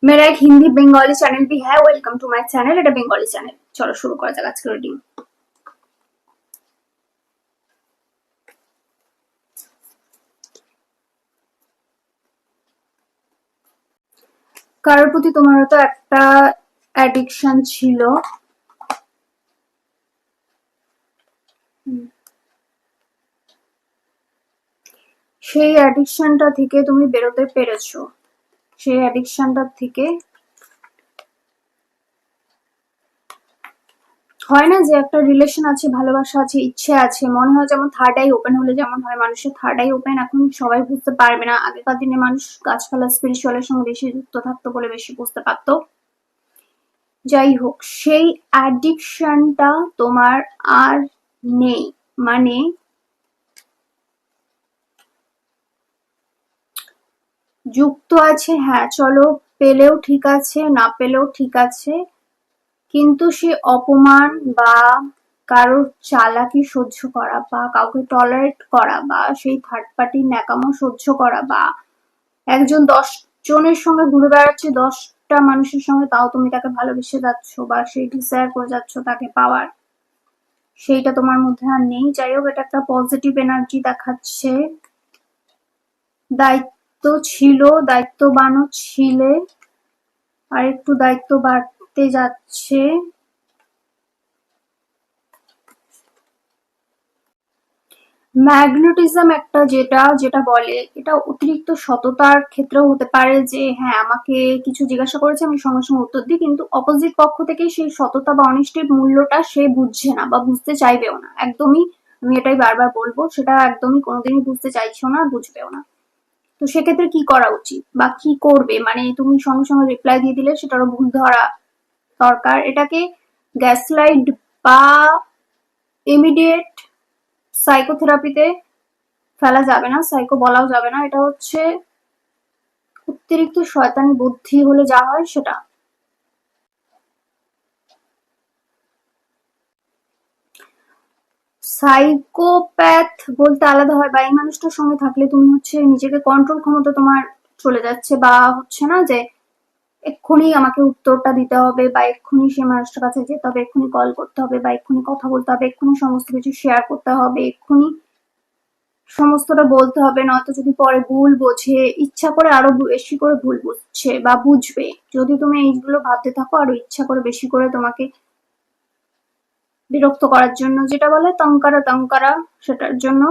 मेरा एक हिंदी बंगाली चैनल भी है। Welcome to my channel. এটা বেঙ্গলি চ্যানেল। চলো শুরু করা যাক আজকের রিডিং। কারোর প্রতি তোমার তো একটা অ্যাডিকশন ছিল, সেই অ্যাডিকশনটা থেকে তুমি বেরোতে পেরেছো। সেই অ্যাডিকশনটা থেকে হয় না যে একটা রিলেশন আছে, ভালোবাসা আছে, ইচ্ছে আছে, মনে হয় যেমন থার্ড আই ওপেন হলে যেমন হয় মানুষের থার্ড আই ওপেন। এখন সবাই বুঝতে পারবে না, আগেকার দিনে মানুষ গাছপালা স্পিরিচুয়ালের সঙ্গে বেশি যুক্ত থাকতো বলে বেশি বুঝতে পারতো। যাই হোক, সেই অ্যাডিকশনটা তোমার আর নেই, মানে যুক্ত আছে। হ্যাঁ চলো, পেলেও ঠিক আছে, না পেলেও ঠিক আছে, কিন্তু সে অপমান বা কারোর চালাকি সহ্য করা বা কাউকে টলারেট করা বা সেই থার্ড পার্টি ন্যাকামো সহ্য করা বা একজন 10 জনের সঙ্গে ঘুরে বেড়াচ্ছে, 10টা মানুষের সঙ্গে, তাও তুমি তাকে ভালোবেসে যাচ্ছ বা সেই ডিজায়ার করে যাচ্ছ তাকে পাওয়ার, সেইটা তোমার মধ্যে আর নেই। যাই হোক, এটা একটা পজিটিভ এনার্জি দেখাচ্ছে। দায়িত্ব ছিল, দায়িত্ববানও ছিলে, আর একটু দায়িত্ব বাড়তে যাচ্ছে। ম্যাগনেটিজম একটা যেটা যেটা বলে, এটা অতিরিক্ত সততার ক্ষেত্রেও হতে পারে যে হ্যাঁ আমাকে কিছু জিজ্ঞাসা করেছে আমি সঙ্গে সঙ্গে উত্তর দিই, কিন্তু অপোজিট পক্ষ থেকে সেই সততা বা অনেস্টির মূল্যটা সে বুঝছে না বা বুঝতে চাইবেও না একদমই। আমি এটাই বারবার বলবো, সেটা একদমই কোনোদিনই বুঝতে চাইছেও না, বুঝবেও না। তো সেক্ষেত্রে কি করা উচিত বা কি করবে, মানে তুমি সঙ্গে সঙ্গে রিপ্লাই দিয়ে দিলে সেটারও ভুল ধরা দরকার। এটাকে গ্যাসলাইট বা ইমিডিয়েট সাইকোথেরাপিতে ফেলা যাবে না, সাইকো বলাও যাবে না। এটা হচ্ছে অতিরিক্ত শয়তানি বুদ্ধি হলে যা হয় সেটা। সাইকোপ্যাথ বলতে আলাদা হয়, বা এই মানুষটার সঙ্গে থাকলে তুমি হচ্ছে নিজেকে কন্ট্রোল ক্ষমতা তোমার চলে যাচ্ছে, বা হচ্ছে না যে এক্ষুনি আমাকে উত্তরটা দিতে হবে বা এক্ষুনি সে মানুষটার কাছে যেতে হবে, এক্ষুনি কল করতে হবে বা এক্ষুনি কথা বলতে হবে, এক্ষুনি সমস্ত কিছু শেয়ার করতে হবে, এক্ষুনি সমস্তটা বলতে হবে, নয়তো যদি পরে ভুল বোঝে, ইচ্ছা করে আরো বেশি করে ভুল বুঝছে বা বুঝবে। যদি তুমি এইগুলো ভাবতে থাকো, আরো ইচ্ছা করে বেশি করে তোমাকে বিরক্ত করার জন্য, যেটা বলে তঙ্কারা তঙ্কারা, সেটার জন্য